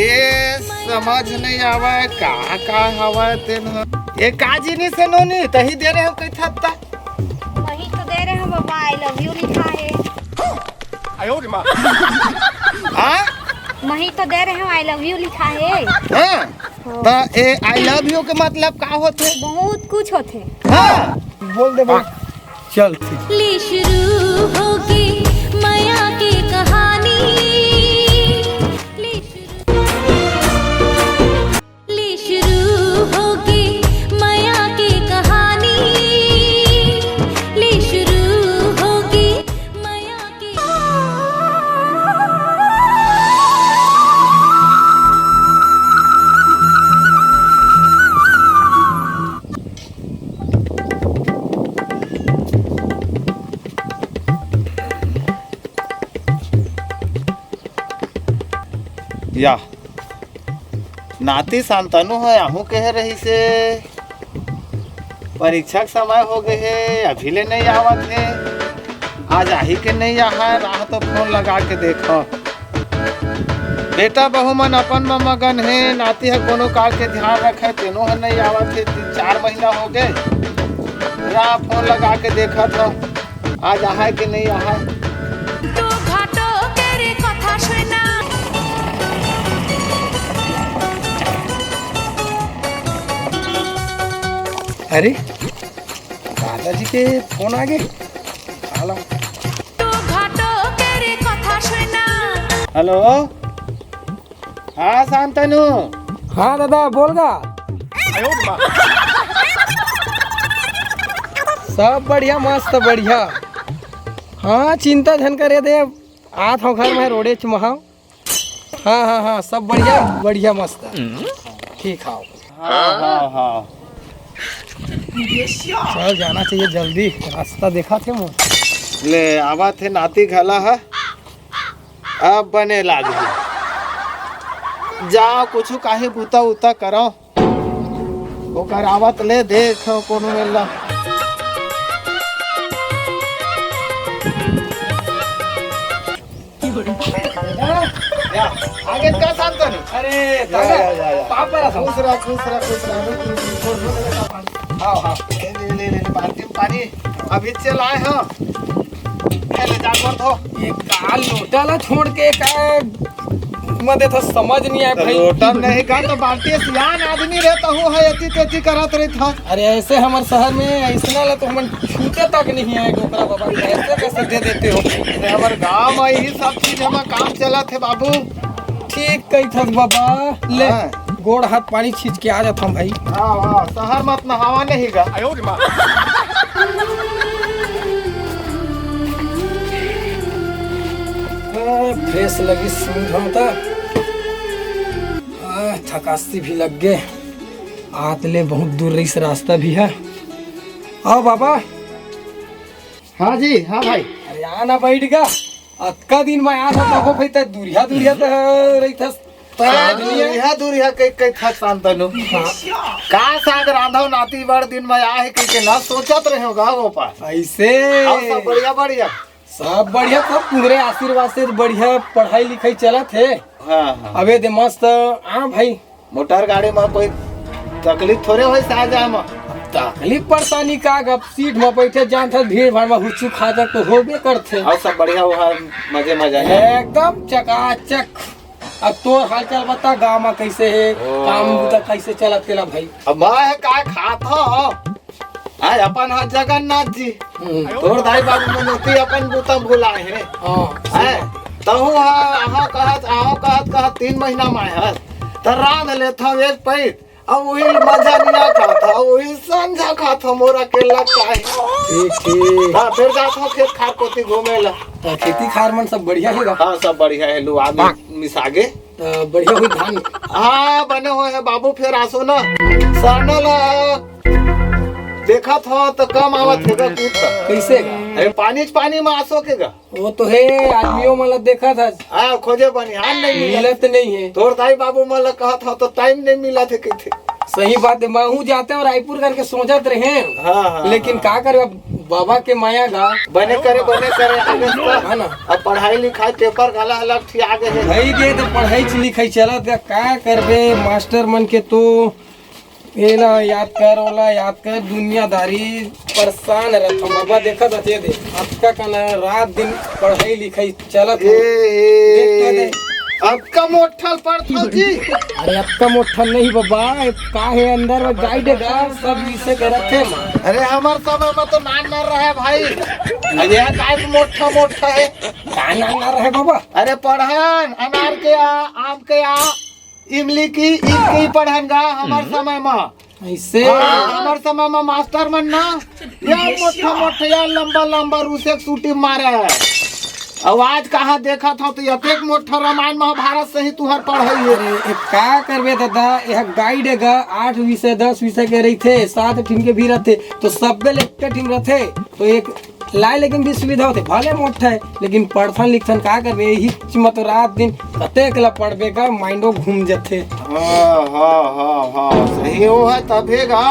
ये समझ नहीं आवा का हवा तेन ये का जिनिस है नोनी तही दे रहे हो कई थत्ता वही तो दे रहे हैं बाबा आई लव यू लिखा है। आयो रे मां हां वही तो दे रहे हो आई लव यू लिखा है। हां तो ए आई लव यू के मतलब का होते? बहुत कुछ होते। हां बोल दे बोल चल ठीक। ले शुरू होगी माया की कहानी ले शुरू होगी माया की कहानी ले शुरू होगी माया की या नाती शांतनु है आहू कह रही से परीक्षा का समय हो गए है अभी ले नहीं आवत है आज आही के नहीं आहा राह तो फोन लगा के देखो बेटा बहू मन अपन मगन है नाती है कोनो कार के ध्यान रखे तेनो है नहीं आवत है 3-4 महीना हो गए राह फोन लगा के देखा था आज आहा के नहीं आहा तो घाटो तेरे कथा सुना अरे दादाजी के फोन आ गए हेलो तो घाटो तेरे कथा सुना हेलो हाँ शांतनु हाँ दादा बोलगा सब बढ़िया मस्त बढ़िया हाँ चिंता धन करे दे आत हो घर में रोडे चमहा हाँ हाँ हाँ सब बढ़िया बढ़िया मस्त ठीक हाँ हाँ हाँ चल जाना चाहिए जल्दी रास्ता देखा थे मुँह ले आवा थे नाती घला है अब बने लागे जाओ कुछ काहे बूता उता करो ओकर आवत ले देखो कोनो मेला आगे का शांतनु अरे पापा खुश रह हाँ हाँ ले बाल्टी में पानी अभी चल आए हो ले जा कर दो ये काल लोटाला छोड़ के का मदे तो समझ नहीं आया भाई लोटा नहीं का तो बाल्टी सियान आदमी रहता हूँ है एती तेती करत रही था अरे ऐसे हमारे शहर में ऐसा ला तो हम छूटे तक नहीं आए गोकरा बाबा ऐसे कैसे दे देते हो अरे हमारे गाँव में यही सब चीज हमारा काम चला थे बाबू ठीक कही था बाबा ले हाँ। गोड़ हाथ पानी खींच के आ जाता हूँ भाई हाँ शहर मत नहावा नहीं गा फ्रेश लगी स्मूथ हम तो थकासी भी लग गए आत ले बहुत दूर रही से रास्ता भी है आओ बाबा हाँ जी हाँ भाई अरे आना बैठ गा अतका दिन में आया था तो भाई दूरिया दूरिया तो रही था दूरिया कई था शांतनु का साग रांधव नाती बड़ दिन में आए के ना सोचत रहे होगा वो पास ऐसे सब बढ़िया बढ़िया सब बढ़िया सब तुम्हारे आशीर्वाद से बढ़िया पढ़ाई लिखाई चला थे हाँ अबे दे मस्त हाँ भाई मोटर गाड़ी में कोई तकलीफ थोड़े हो सा जाए में तकलीफ परेशानी का अब सीट में बैठे जान था भीड़ भाड़ में हुच्चू खा जा तो होबे करते और सब बढ़िया हुआ मजे मजा एकदम चकाचक अब तो हाल चाल बता गाँव में कैसे है काम बुता कैसे चला तेला भाई अब मैं का खाता आज अपन हाथ जगन्नाथ जी तोर दाई बाबू मनोती अपन बुता भुलाए हैं हैं तहु आहा कहत 3 महीना में है त रांध ले था एक पैत अब वही मजा नहीं खाता वही संझा खाता मोरा के लगता है ठीक हां फिर जात हो खेत खार कोती घूमेला तो खेती खार मन सब बढ़िया है हां सब बढ़िया है लुआ मिसागे तो बढ़िया हुई धान हाँ बने हुए है बाबू फिर आसो ना सरनल देखा था तो कम आवत है कैसे अरे पानी में आसो के गा वो तो है आदमियों मतलब देखा था हाँ खोजे बनिहान नहीं मिलत नहीं है तोर दाई बाबू मला कहा था तो टाइम नहीं मिला थे कहते सही बात है मैं हूँ जाते और रायपुर करके सोचत रहे हाँ, लेकिन का करे अब बाबा के माया गा बने करे आगे तो है ना। अब पढ़ाई लिखाई पेपर गला अलग थी आगे है भई गे तो पढ़ाई लिखाई चलत है, का करबे मास्टर मन के तो एला याद कर ओला याद कर, दुनियादारी परेशान रहता बाबा। देखा था दे आपका कहना रात दिन पढ़ाई लिखाई चलत है। देख तो दे। अब का मोठल पढ़थल जी। अरे आपका मोठा नहीं बाबा, का है अंदर में गाइड है सब विषय के रखे। अरे हमार समय में तो नान न रहे भाई, अरे काय मोठा है का नाम ना रहे बाबा। अरे पढ़न अनार के आ, आम के आ, इमली की ईख की पढ़न गा हमार समय में। ऐसे हमार समय में मास्टर मन ना यार मोठा यार लंबा रूसे सूटी मारे है। अब आज कहाँ देखा था तो यतेक मोठा रामायण महाभारत से ही तुहर पढ़ाई है। अरे का करबे दादा, यह गाइड है 8 विषय 10 विषय के रही थे, 7 टीम के भी रहते तो सब एक टीम रहते तो एक लाए, लेकिन भी सुविधा होते भले मोटा है, लेकिन पढ़थन लिखथन का करबे यही मत रात दिन कतेक ला पढ़बे का माइंडो घूम जाते। हाँ सही हो है तबे गा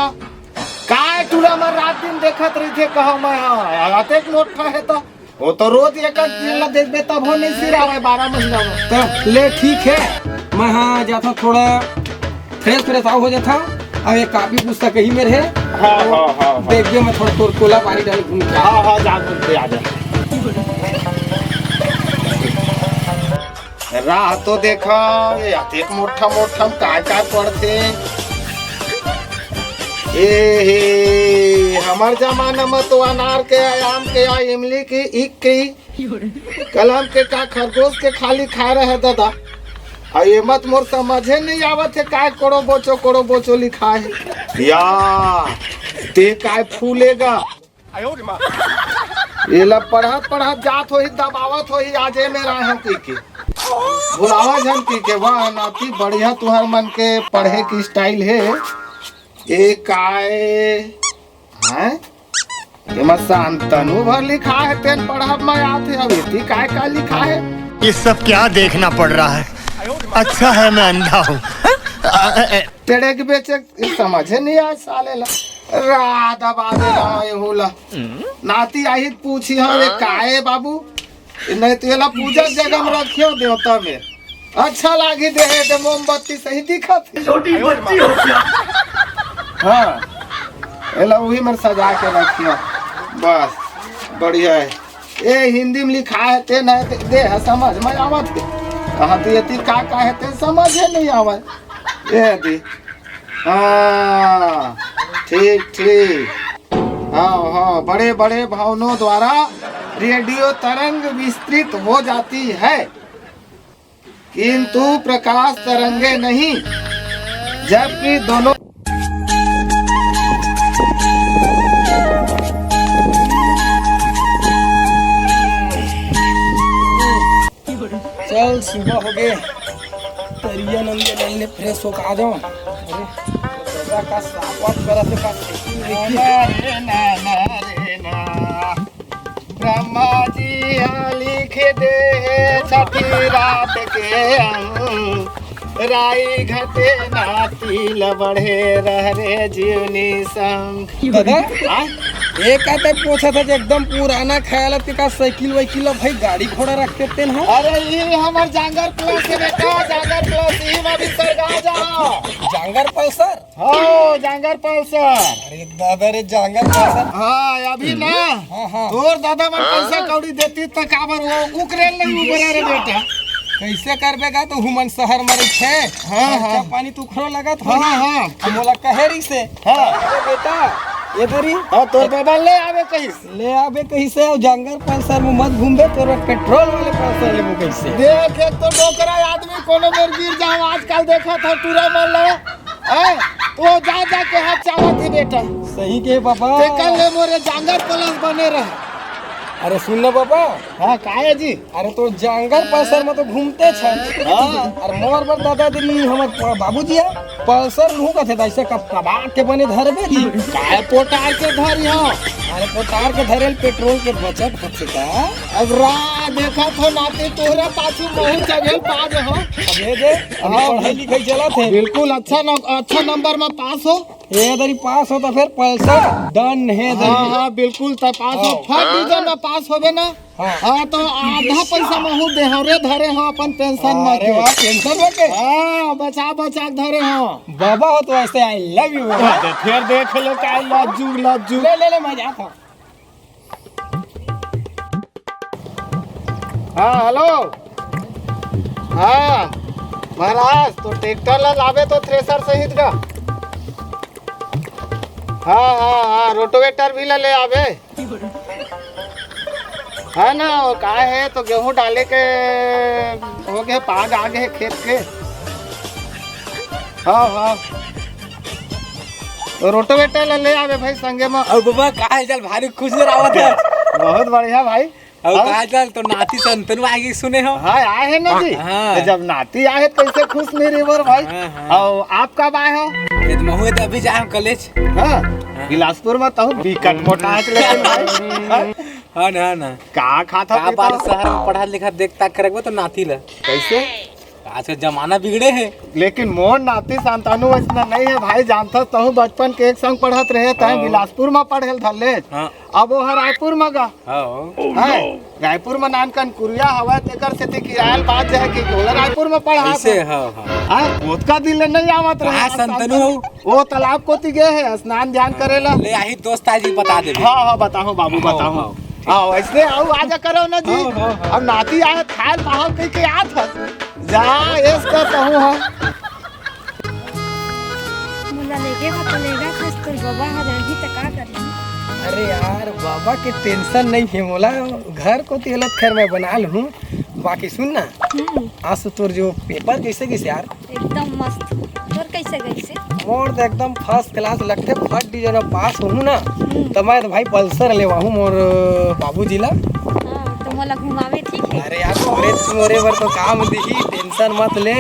काय टूरा में रात दिन देखत रही थे कहो मैं। हाँ यतेक मोठा है तो वो तो रोज एक देखबे तब हो नहीं सिरावे 12 महीना में। तो ले ठीक है, मैं हाँ जाता थोड़ा फ्रेश हो जाता हूँ। अब एक कापी पुस्तक ही मेरे है। हाँ देखिए मैं थोड़ा तोर कोला पानी डाल घूम के। हाँ जा घूम के आ जा। राह तो देखा यतेक मोठा काय पढ़ते। ए हमार जमाना में तो अनार के आम के या इमली की ईख की कलम के का खरगोश के खाली खाए रहे दादा। ये मत मोर समझे नहीं आवत है काय कोड़ो बोचो लिखा है या ते काय फूलेगा। ये लब पढ़त जात हो ही दबावत हो ही आजे में रहा की बुलावा जन की वाह नाती बढ़िया तुहर मन के पढ़े की स्टाइल है। एक काय हैं ये मत शांतनु भर लिखा है तेन पढ़ब में आते हवेती काय का लिखा है। ये सब क्या देखना पड़ रहा है, अच्छा है मैं अंधा हूँ। टेढ़े के बेचे समझे नहीं आज साले ला राधा बादे रहा होला नाती आई पूछी हाँ वे काहे बाबू नहीं तो येला पूजा जगह में रखियो देवता में अच्छा लागी दे मोमबत्ती सही दिखा थी छोटी बच्ची हो गया। हाँ एला वही में सजा के रखियो बस बढ़िया है। ये हिंदी में लिखा है ते न दे है समझ में आवत है कहाँ तो ये का है ते समझे नहीं आवत ये दी। हाँ ठीक हाँ बड़े भावनों द्वारा रेडियो तरंग विस्तृत हो जाती है किंतु प्रकाश तरंगे नहीं, जबकि दोनों चल सुबह हो गए, तरिया नंदे लाइने फ्रेश हो आ जाओ। अरे का साफ करत का ब्रह्मा जी लिख दे छठी रात के राई घटे नाती लबड़े रह रे जीवनी संग। दादा एक आते पूछा था एकदम पुराना ख्याल के का साइकिल वाइकिल भाई गाड़ी घोड़ा रखते थे ना। अरे ये हमार जांगर प्लस है बेटा, जांगर प्लस ही में भी सरगा जा जांगर पल्सर। हाँ जांगर पल्सर। अरे दादा रे जांगर पल्सर। हाँ अभी ना हाँ तोर दादा मन पैसा कौड़ी देती तो काबर वो उकरेल नहीं उबरा रे बेटा। कैसे करबेगा तो हुमन शहर में रहे। हाँ पानी तू खरो लगा तो हाँ मोला कहेरी से। हाँ बेटा ये दरी हाँ तोर बाबा ले आवे कहीं से और जांगर पल्सर में मत घूमबे, तोर पेट्रोल वाले पल्सर लेबो कैसे। देख एक तो डोकरा आदमी कोनो बेर गिर जाओ आजकल देखा था टूरा मन ले तो जा के हाथ चावत ही बेटा। सही के बाबा ते कल ले मोरे जांगर प्लस बने रहे। अरे सुन ना बाबा। हाँ काहे जी। अरे तो जांगर पल्सर में तो घूमते छे। हाँ अरे मोर बर दादा दिल्ली हमर बाबूजी पल्सर नु कथे ऐसे कबाड़ के बने धरबे दी काहे पोटार के धरी हो। अरे पोटार के धरेल पेट्रोल के बचत होते का। अब रा देखा तो नाते तोरे पाछू बहुत जगह पाज हो। अबे दे पढ़ाई लिखाई चला थे। बिल्कुल अच्छा नंबर में पास हो। ये दरी पास हो तो फिर पल्सर डन है हाँ दरी। हाँ बिल्कुल तय पास हो फर्स्ट डिवीजन में पास होबे ना। हाँ तो आधा पैसा महू देहरे धरे हो अपन पेंशन में। अरे वाह पेंशन में के हाँ बचा बचा के धरे हो। बाबा हो तो ऐसे आई लव यू। फिर देख लो क्या लज्जू ले मजा था। हाँ हेलो। हाँ महाराज तो ट्रैक्टर ला लावे तो थ्रेसर सहित का। हाँ रोटोवेटर भी ले आवे है ना। का है तो गेहूं डाले के हो गए पाग आ गए खेत के। हाँ तो रोटोवेटर ले आवे भाई संगे में। और बाबा का हाल चाल भारी खुश रहत है। बहुत बढ़िया भाई। और का हाल चाल तो नाती संतनु आगे सुने हो। हाँ आए हैं ना जी। हाँ। तो जब नाती आए तो कैसे खुश नहीं रिवर भाई। और आप कब आए हो। ये तो महू अभी जाए कॉलेज। हाँ बिलासपुर में तो बिकट मोटा है लेकिन भाई। हाँ ना का खाता का बार शहर में पढ़ा लिखा देखता करेगा तो नाती ला कैसे। आज का जमाना बिगड़े है। लेकिन मोर नाती संतानु इतना नहीं है भाई। जानता तो बचपन के एक संग पढ़त रहे थे बिलासपुर में पढ़े धले। हाँ। अब वो है रायपुर में गा। हाँ रायपुर में नानकन कुरिया हवा तेकर से किराया बात है कि गोला रायपुर में पढ़ा ऐसे। हाँ उसका दिल नहीं आवत रहा। संतनु वो तालाब को गए है स्नान ध्यान करेला। ले आई दोस्त आज बता दे। हाँ बताओ बाबू बताओ। हाँ वैसे आओ आजा करो ना जी। अब नाती आए खाल पाहल कह के आत जा इसका कहूँ हाँ। मुला लेगे हा तो लेगा खस तो बाबा हा रही तो का करी। अरे यार बाबा के टेंशन नहीं है मोला। घर को तेलत खैर मैं बना लूँ। बाकी सुन ना आज तो तोर जो पेपर कैसे यार एकदम मस्त। तोर कैसे मोर तो एकदम फर्स्ट क्लास लगते फर्स्ट डिवीजन में पास हूँ ना। तो मैं तो भाई पल्सर लेवा हूँ मोर बाबूजी ला। हाँ तो मोला घुमावे ठीक है। अरे यार मोरे बर तो काम दिही टेंशन मत ले।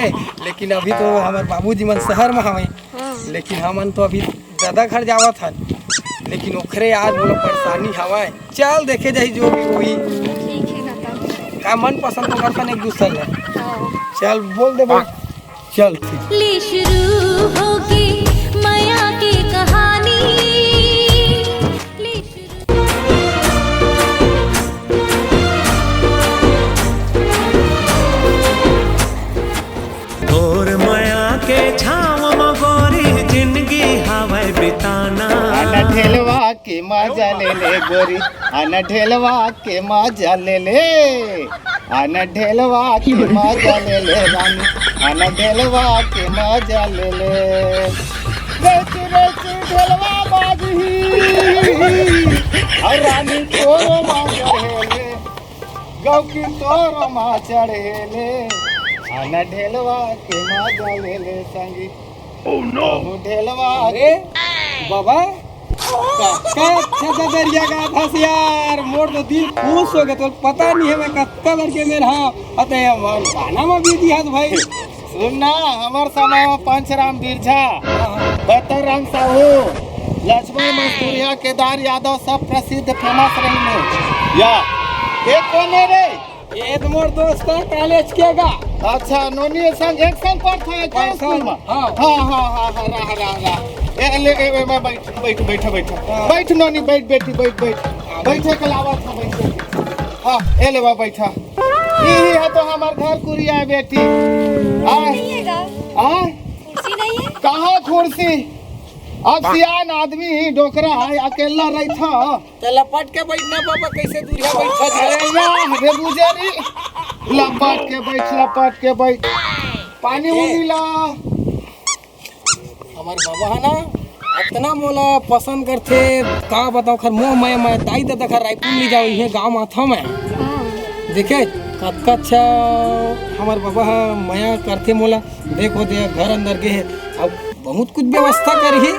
लेकिन अभी तो हमारे बाबूजी मन शहर में हवे। लेकिन हमन तो अभी दादा घर जावत हन। लेकिन ओखरे आज बोलो परेशानी हवा। चल देखे जाही जो भी हुई। ठीक है ना तब का मन पसंद तो करता एक दूसरे ले। हाँ। चल बोल दे बोल। चल ठीक। ले शुरू होगी माया की कहानी। ले शुरू और माया के छाव मगोरी जिंदगी हवाई बिताना। अन ढेलवा के मजा ले गोरी। अन ढेलवा के मजा ले। अन ढेलवा के मजा ले रानी। अन ढेलवा के मजा ले रेच ढेलवा बाजी। और रानी तोरो माँ चढ़ेले गौ की तोरो माँ चढ़ेले। अन ढेलवा के मजा ले संगी। ढेलवा अरे बाबा का अच्छा दरिया का था यार। मोर तो दिल खुश हो गया। तो पता नहीं है मैं कत्ता बार के मेरा अते गाना में भी दिया भाई। सुनना हमार समय में पंचराम बिरझा बतर राम साहू लक्ष्मण मस्तूरिया केदार यादव सब प्रसिद्ध फेमस रही या एक कौन है रे। ये तो मोर दोस्त है कॉलेज के गा। अच्छा नोनी संग एक संग पढ़ता है कौन स्कूल में। हाँ रहा बैठ नोनी बैठ बैठे के लावा था बैठ। हाँ ए ले बैठा। यही है तो हमार घर कुरिया है बेटी। नहीं है गा। कुर्सी नहीं है। कहाँ कुर्सी। अब सियान आदमी डोकरा है अकेला रही था। तो लपट के बैठना बाबा कैसे दूरिया बैठा। अरे यार रे बुझेरी लपट के बैठ। पानी उनी ला। हमार बाबा है ना इतना मोला पसंद करते का बताओ खर मोह मैं दाई दादा खर रायपुर ले जाओ ये गाँव माथा में देखे कतका अच्छा हमार बाबा माया करते मोला। देखो दे घर अंदर के अब बहुत कुछ व्यवस्था करी।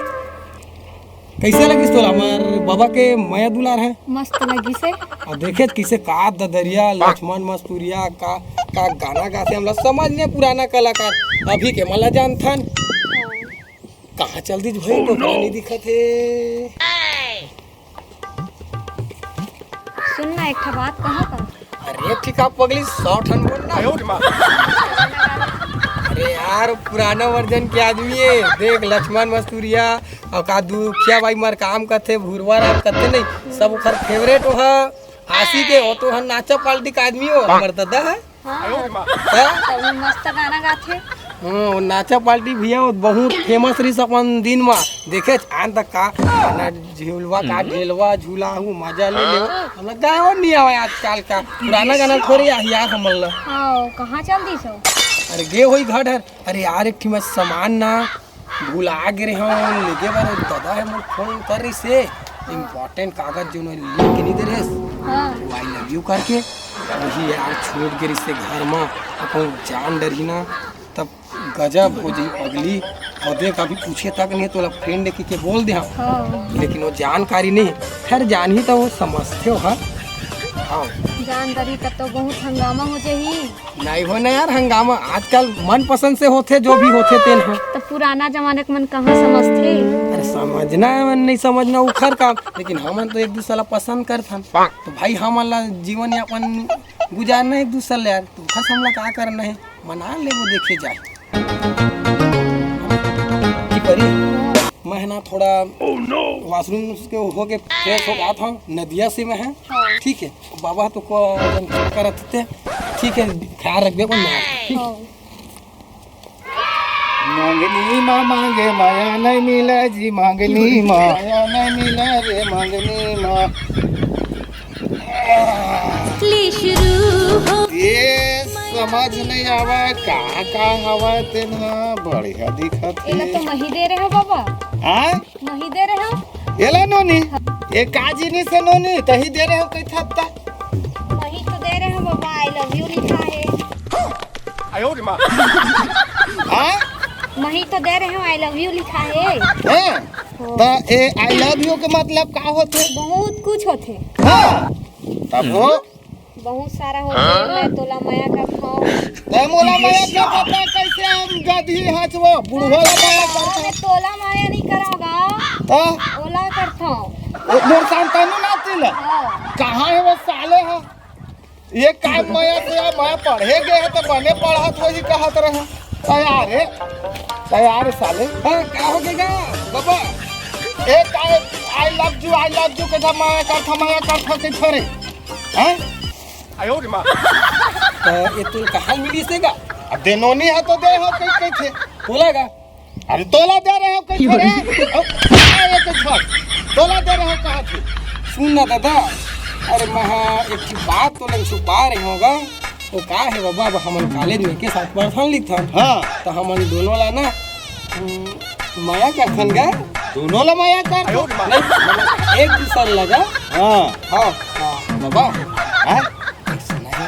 कैसे लगी तोला हमार बाबा के माया दुलार है। मस्त लगी से। और देखे किसे का ददरिया लक्ष्मण मस्तूरिया का गाना गाते हमला समझ ने पुराना कलाकार अभी के मला जानथन। कहाँ चल दी भाई टोकरा नहीं दिखत है। सुनना एक बात कहाँ का। अरे ठीक आप पगली 100 ठन बोलना। अरे यार पुराना वर्जन के आदमी है। देख लक्ष्मण मस्तूरिया और का दुखिया भाई मर काम करते भूरवा रात करते नहीं सब ओकर फेवरेट हो आशी के हो तो नाचा पार्टी का आदमी हो हमर दादा है तब वो मस्त गाना गाथे। हाँ नाचा पार्टी भैया बहुत फेमस रही अपन दिन में देखे आन तक का ना झूलवा का झेलवा झूला हूँ मजा ले ले मतलब गाँव नहीं आवा आजकल का पुराना गाना थोड़ी यार हमल हाँ कहाँ चल दी सो? अरे गे होई घर हर अरे यार एक मैं सामान ना भूला गिरे हम लेके बार दादा है मैं फोन कर रही से इम्पोर्टेंट कागज जो लिख के नहीं दे रहे हाँ आई लव यू करके वही यार छोड़ के रिश्ते घर में अपन जान डर ही ना तब गजब हो जाई पगली और देख अभी पूछे तक नहीं तो फ्रेंड के बोल दे हाँ लेकिन वो जानकारी नहीं खैर जान ही तो वो समझते हो हाँ हाँ जानकारी तब तो बहुत हंगामा हो जाही। नहीं हो ना यार हंगामा आजकल मन पसंद से होते जो भी होते तेन हो तो पुराना जमाने के मन कहाँ समझते? अरे समझना है मन नहीं समझना उखर काम लेकिन हम तो एक दूसरा पसंद करथन तो भाई हमारा जीवन यापन गुजारना एक दूसरा ले यार तो उखर हमला क्या करना है मना ले वो देखे जाए की करी मैं ना थोड़ा वॉशरूम के होके फ्रेश हो गया था नदिया से मैं है ठीक है बाबा तो को करत थे ठीक है ख्याल रखबे को ना ठीक मांगनी माँ मांगे माया नहीं मिला जी मांगनी माया नहीं मिला रे मांगनी माँ ले शुरू हो ये समझ नहीं आवा का हवा तेना बढ़िया दिखत एला है तो मही दे रहे हो बाबा हाँ मही दे रहे हो एला नोनी ये काजी नहीं से नोनी तही दे रहे हो कई थत्ता मही तो दे रहे हो बाबा आई लव यू लिखा है। हाँ मही तो दे रहे हो आई लव यू लिखा है। हाँ तो ए आई लव यू के मतलब का होते बहुत कुछ होते हाँ तब हो बहुत सारा होते मैं तोला माया का खाओ ते मोला माया क्या पता कैसे हम गधी हचवो बुढ़वा माया करता मैं तोला माया नहीं कराऊंगा तो ओला करता हूँ। मोर संतानु ना तिला कहाँ है वो साले है ये काम माया से मैं पढ़े गए है तो बने पढ़त हो ही कहत रहे तैयार साले हाँ क्या हो गया बाबा एक आई लव यू के माया करथा के थोड़े हैं तो ये तू कहाँ मिली से का अब देनोनी है तो दे हो कई थे बोलेगा अरे तोला दे रहे हो कई थोड़े ये तो छोड़ तोला दे रहे हो कहाँ थे सुन ना दादा अरे महा एक बात तो नहीं छुपा रहे होगा वो का है बाबा अब हम कॉलेज में के साथ पढ़थन लिखथन हाँ तो हम दोनों ला ना माया करथन का दोनों ला माया कर नहीं मतलब एक दूसरा लगा हाँ हाँ हाँ बाबा हाँ सुना है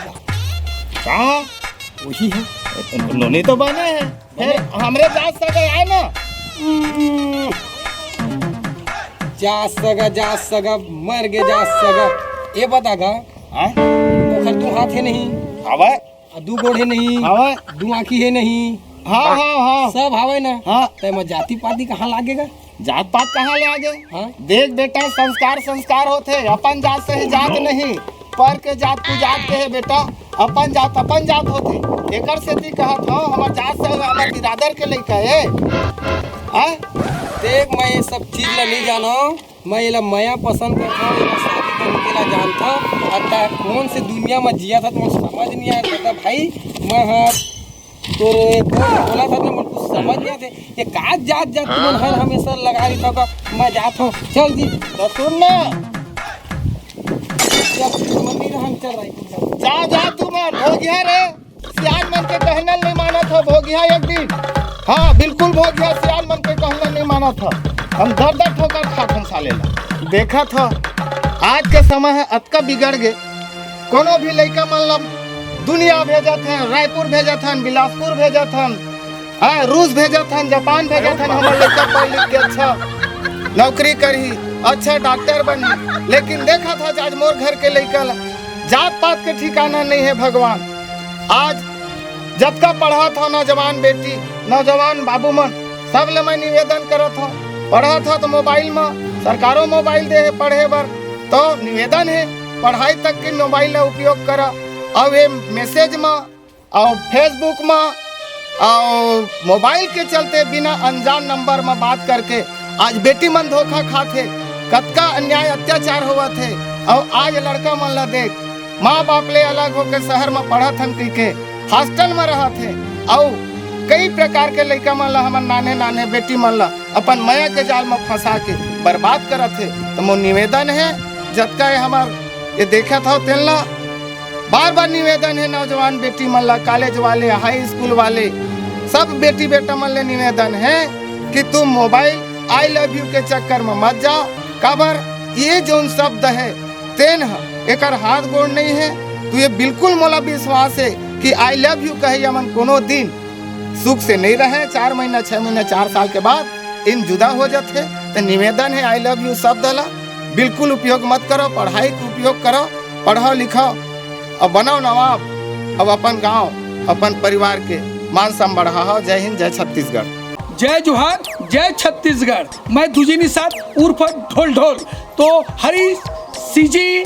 कहाँ वही है नोनी तो बने हैं फिर हमरे जात सगे आए ना जा सगा मर गे जा सगा ये बतागा हाँ ओखर तू हाथ है नहीं हवा दू गोड़ है नहीं हवा दू आँखी है नहीं हाँ हाँ हाँ सब हवे ना हाँ तो मैं जाति पाति कहाँ लागेगा जात पात कहाँ ले आगे हाँ देख बेटा संस्कार होते अपन जात से ही जात नहीं पर के जात तू जात के है बेटा अपन जात होते एकर से ती कहत हो हमर जात से हमर बिरादर के लइका है हाँ देख मैं ये सब चीज ला नहीं जानो मैं ये माया पसंद करता हूँ ये शादी करने के लिए जानता अतः कौन से दुनिया में जिया था तो समझ नहीं आया था भाई मैं हाँ तो बोला था ना मुझको समझ नहीं आते ये काज जात तुम हर हमेशा लगा रही था मैं जाता हूँ चल जी तो सुन ना हम चल रही जा तू मन भोगिया रे सियाल मन के कहना नहीं माना था भोगिया एक दिन हाँ बिल्कुल भोगिया सियाल मन के कहना नहीं माना था हम दर ठोकर खाथन साले ला देखा था आज के समय है अतका बिगड़ गए कोनो भी लड़का मतलब दुनिया भेजत हैं रायपुर भेजत हैं बिलासपुर भेजत हैं रूस भेजत हैं जापान भेजत हैं हमारे लड़का पढ़ लिख के अच्छा नौकरी करी अच्छा डॉक्टर बनी लेकिन देखा था आज मोर घर के लड़का जात पात के ठिकाना नहीं है भगवान आज जब का पढ़ा था नौजवान बेटी नौजवान बाबू मन सब ले मैं निवेदन करत हूँ पढ़ा था तो मोबाइल में सरकारों मोबाइल दे है पढ़े बर तो निवेदन है पढ़ाई तक के मोबाइल का उपयोग करा और ये मैसेज में और फेसबुक में और मोबाइल के चलते बिना अनजान नंबर में बात करके आज बेटी मन धोखा खाथे, कतका अन्याय अत्याचार हुआ थे। और आज लड़का मन ला देख, माँ बाप ले अलग होकर शहर में पढ़त हन के हॉस्टल में रहा थे। और कई प्रकार के लड़का मन ला हमन नाने नाने बेटी मन ला अपन माया के जाल में फंसा के बर्बाद करत थे। तो मोर निवेदन है, जतका हमार ये देखा था तेन ला बार बार निवेदन है, नौजवान बेटी मन ला, कॉलेज वाले, हाई स्कूल वाले, सब बेटी बेटा मन ले निवेदन है कि तुम मोबाइल आई लव यू के चक्कर में मत जाओ। काबर ये जो शब्द है तेन एकर हाथ गोड़ नहीं है। तो ये बिल्कुल मोला विश्वास है कि आई लव यू कहे हमन कोनो दिन सुख से नहीं रहे। 4 महीना 6 महीना 4 साल के बाद इन जुदा हो जाते। तो निवेदन है आई लव यू शब्द ला बिल्कुल उपयोग मत करो, पढ़ाई का उपयोग करो, पढ़ो लिखो और बनाओ नवाब। अब अपन गांव अपन परिवार के मान सम्मान बढ़ाओ। जय हिंद, जय छत्तीसगढ़। जय जोहार, जय छत्तीसगढ़। मैं तुझे निसात उर्फ ढोल ढोल। तो हरी सीजी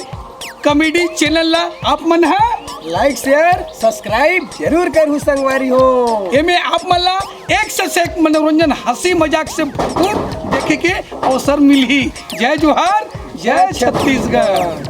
कॉमेडी चैनल ला आप मन है लाइक शेयर सब्सक्राइब जरूर करू संगवारी हो। एमे आप मन ला एक से एक मनोरंजन हंसी मजाक से भरपूर देखे के अवसर मिली। जय जोहार, जय छत्तीसगढ़।